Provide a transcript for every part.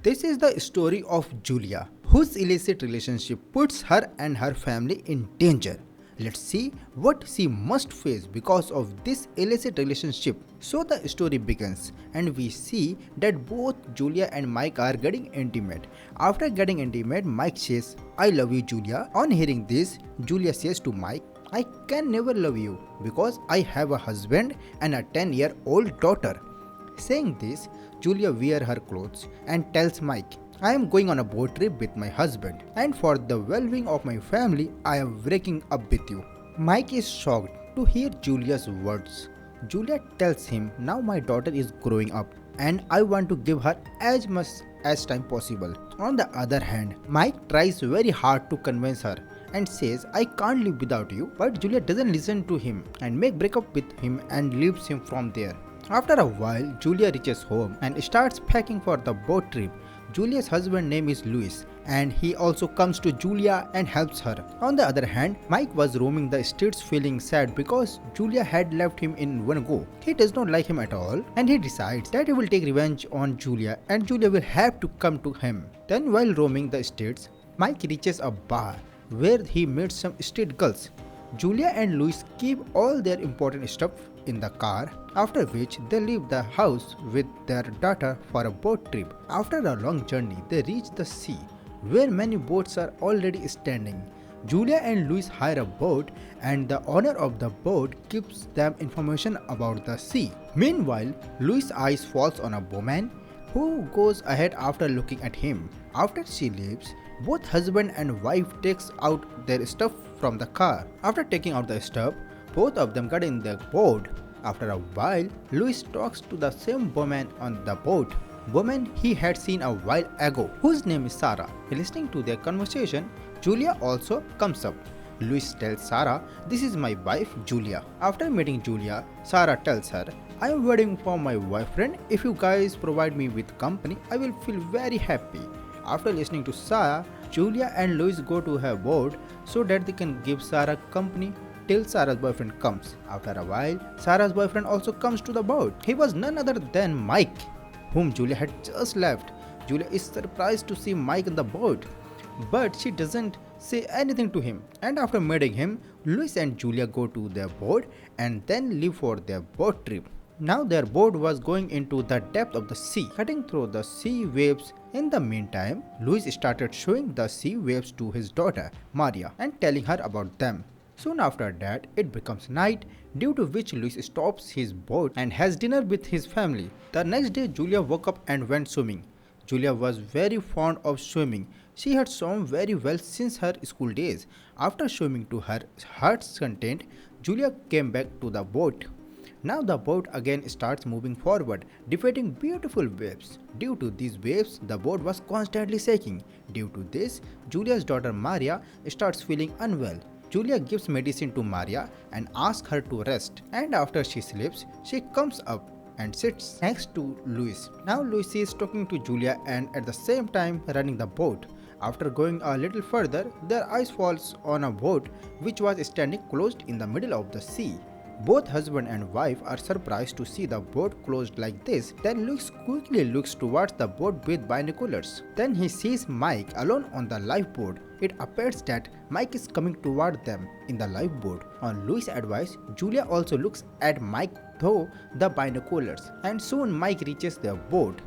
This is the story of Julia, whose illicit relationship puts her and her family in danger. Let's see what she must face because of this illicit relationship. So the story begins, and we see that both Julia and Mike are getting intimate. After getting intimate, Mike says, "I love you, Julia." On hearing this, Julia says to Mike, "I can never love you because I have a husband and a 10-year-old daughter." Saying this, Julia wears her clothes and tells Mike, "I am going on a boat trip with my husband, and for the well-being of my family, I am breaking up with you." Mike is shocked to hear Julia's words. Julia tells him, "Now my daughter is growing up, and I want to give her as much as time possible." On the other hand, Mike tries very hard to convince her and says, "I can't live without you," but Julia doesn't listen to him and make break up with him and leaves him from there. After a while, Julia reaches home and starts packing for the boat trip. Julia's husband's name is Louis, and he also comes to Julia and helps her. On the other hand, Mike was roaming the streets feeling sad because Julia had left him in one go. He does not like him at all, and he decides that he will take revenge on Julia and Julia will have to come to him. Then while roaming the streets, Mike reaches a bar where he meets some street girls. Julia and Louis keep all their important stuff in the car, after which they leave the house with their daughter for a boat trip. After a long journey, they reach the sea, where many boats are already standing. Julia and Louis hire a boat, and the owner of the boat gives them information about the sea. Meanwhile, Louis' eyes falls on a woman who goes ahead after looking at him. After she leaves, both husband and wife takes out their stuff from the car. After taking out the stuff, both of them got in the boat. After a while, Louis talks to the same woman on the boat, woman he had seen a while ago, whose name is Sarah. Listening to their conversation, Julia also comes up. Louis tells Sarah, "This is my wife, Julia." After meeting Julia, Sarah tells her, "I am waiting for my boyfriend. If you guys provide me with company, I will feel very happy." After listening to Sarah, Julia and Louis go to her boat so that they can give Sarah company till Sarah's boyfriend comes. After a while, Sarah's boyfriend also comes to the boat. He was none other than Mike, whom Julia had just left. Julia is surprised to see Mike in the boat, but she doesn't say anything to him. And after meeting him, Louis and Julia go to their boat and then leave for their boat trip. Now their boat was going into the depth of the sea, cutting through the sea waves. In the meantime, Louis started showing the sea waves to his daughter, Maria, and telling her about them. Soon after that, it becomes night, due to which Louis stops his boat and has dinner with his family. The next day, Julia woke up and went swimming. Julia was very fond of swimming. She had swum very well since her school days. After swimming to her heart's content, Julia came back to the boat. Now the boat again starts moving forward, defeating beautiful waves. Due to these waves, the boat was constantly shaking. Due to this, Julia's daughter Maria starts feeling unwell. Julia gives medicine to Maria and asks her to rest. And after she sleeps, she comes up and sits next to Louis. Now Louis is talking to Julia and at the same time running the boat. After going a little further, their eyes falls on a boat which was standing closed in the middle of the sea. Both husband and wife are surprised to see the boat closed like this. Then Louis quickly looks towards the boat with binoculars. Then he sees Mike alone on the lifeboat. It appears that Mike is coming toward them in the lifeboat. On Louis' advice, Julia also looks at Mike through the binoculars, and soon Mike reaches their boat.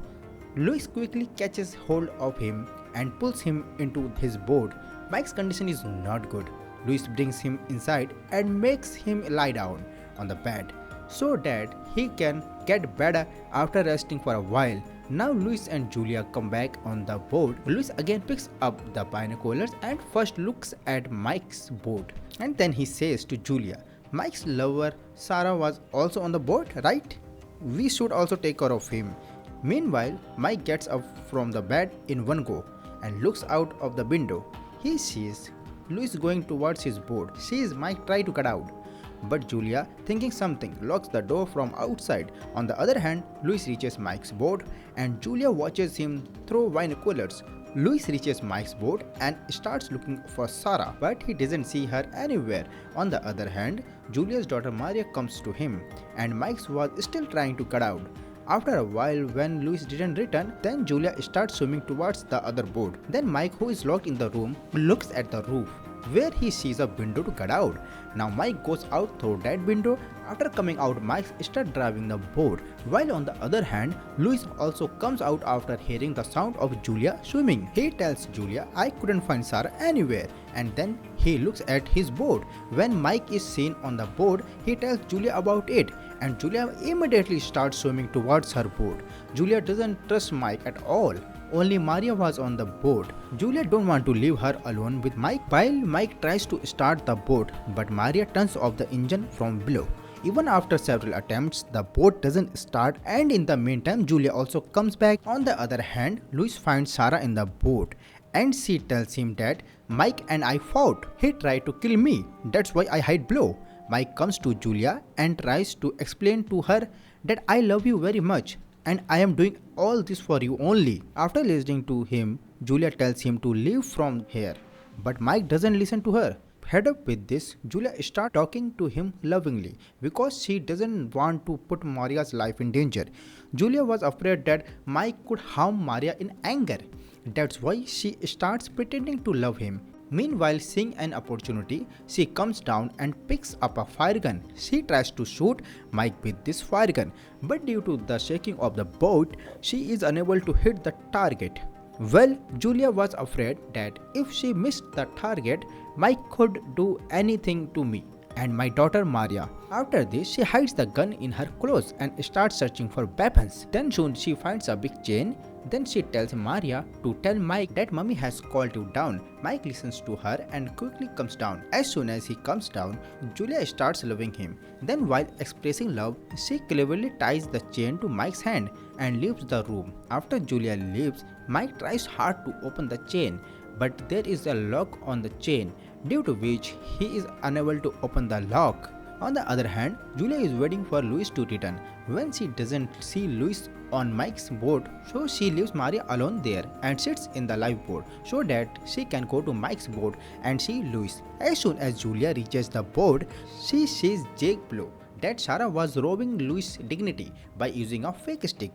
Louis quickly catches hold of him and pulls him into his boat. Mike's condition is not good. Louis brings him inside and makes him lie down on the bed so that he can get better after resting for a while. Now Louis and Julia come back on the boat. Louis again picks up the binoculars and first looks at Mike's boat, and then he says to Julia, "Mike's lover Sarah was also on the boat, right? We should also take care of him." Meanwhile, Mike gets up from the bed in one go and looks out of the window. He sees Louis going towards his boat. She sees Mike try to get out, but Julia, thinking something, locks the door from outside. On the other hand, Louis reaches Mike's boat and Julia watches him through binoculars. Louis reaches Mike's boat and starts looking for Sarah, but he doesn't see her anywhere. On the other hand, Julia's daughter Maria comes to him, and Mike was still trying to get out. After a while, when Louis didn't return, then Julia starts swimming towards the other boat. Then Mike, who is locked in the room, looks at the roof, where he sees a window to get out. Now Mike goes out through that window. After coming out, Mike starts driving the boat, while on the other hand, Louis also comes out after hearing the sound of Julia swimming. He tells Julia, "I couldn't find Sarah anywhere," and then he looks at his boat. When Mike is seen on the boat, he tells Julia about it, and Julia immediately starts swimming towards her boat. Julia doesn't trust Mike at all. Only Maria was on the boat. Julia don't want to leave her alone with Mike while Mike tries to start the boat, but Maria turns off the engine from below. Even after several attempts, the boat doesn't start, and in the meantime, Julia also comes back. On the other hand, Louis finds Sarah in the boat, and she tells him that Mike and I fought. He tried to kill me. That's why I hide below. Mike comes to Julia and tries to explain to her that I love you very much, and I am doing all this for you only. After listening to him, Julia tells him to leave from here, but Mike doesn't listen to her. Fed up with this, Julia starts talking to him lovingly because she doesn't want to put Maria's life in danger. Julia was afraid that Mike could harm Maria in anger. That's why she starts pretending to love him. Meanwhile, seeing an opportunity, she comes down and picks up a fire gun. She tries to shoot Mike with this fire gun, but due to the shaking of the boat, she is unable to hit the target. Well, Julia was afraid that if she missed the target, Mike could do anything to me and my daughter Maria. After this, she hides the gun in her clothes and starts searching for weapons. Then soon she finds a big chain. Then she tells Maria to tell Mike that Mummy has called you down. Mike listens to her and quickly comes down. As soon as he comes down, Julia starts loving him. Then while expressing love, she cleverly ties the chain to Mike's hand and leaves the room. After Julia leaves, Mike tries hard to open the chain, but there is a lock on the chain, due to which he is unable to open the lock. On the other hand, Julia is waiting for Louis to return. When she doesn't see Louis on Mike's boat, so she leaves Maria alone there and sits in the lifeboat so that she can go to Mike's boat and see Louis. As soon as Julia reaches the boat, she sees Jake below that Sarah was robbing Louis' dignity by using a fake stick.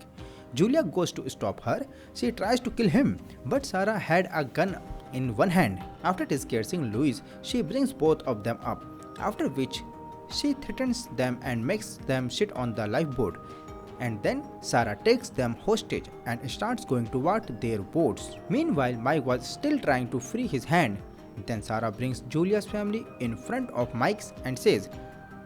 Julia goes to stop her. She tries to kill him, but Sarah had a gun in one hand. After discussing Louis, she brings both of them up, after which she threatens them and makes them sit on the lifeboat. And then Sarah takes them hostage and starts going toward their boats. Meanwhile, Mike was still trying to free his hand. Then Sarah brings Julia's family in front of Mike's and says,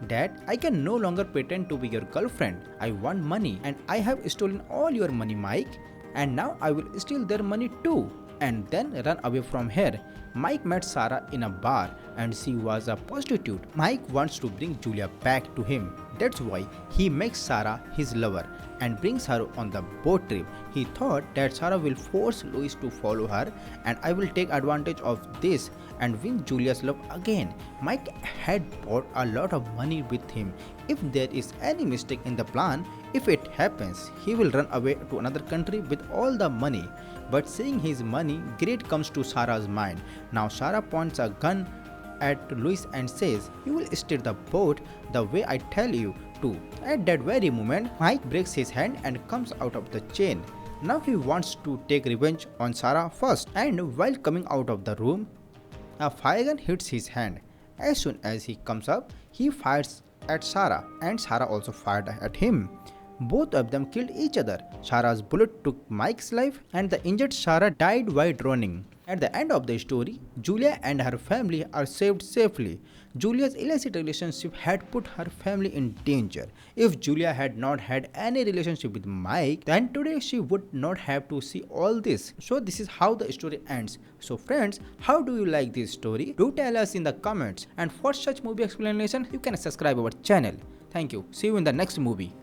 "Dad, I can no longer pretend to be your girlfriend. I want money, and I have stolen all your money, Mike, and now I will steal their money too, and then run away from here." Mike met Sarah in a bar and she was a prostitute. Mike wants to bring Julia back to him. That's why he makes Sarah his lover and brings her on the boat trip. He thought that Sarah will force Louis to follow her and I will take advantage of this and win Julia's love again. Mike had brought a lot of money with him. If there is any mistake in the plan, if it happens, he will run away to another country with all the money. But seeing his money, greed comes to Sarah's mind. Now Sarah points a gun at Louis and says, "You will steer the boat the way I tell you to." At that very moment, Mike breaks his hand and comes out of the chain. Now he wants to take revenge on Sarah first, and while coming out of the room, a fire gun hits his hand. As soon as he comes up, he fires at Sarah and Sarah also fired at him. Both of them killed each other. Sarah's bullet took Mike's life and the injured Sarah died while drowning. At the end of the story, Julia and her family are saved safely. Julia's illicit relationship had put her family in danger. If Julia had not had any relationship with Mike, then today she would not have to see all this. So this is how the story ends. So friends, how do you like this story? Do tell us in the comments. And for such movie explanation, you can subscribe our channel. Thank you. See you in the next movie.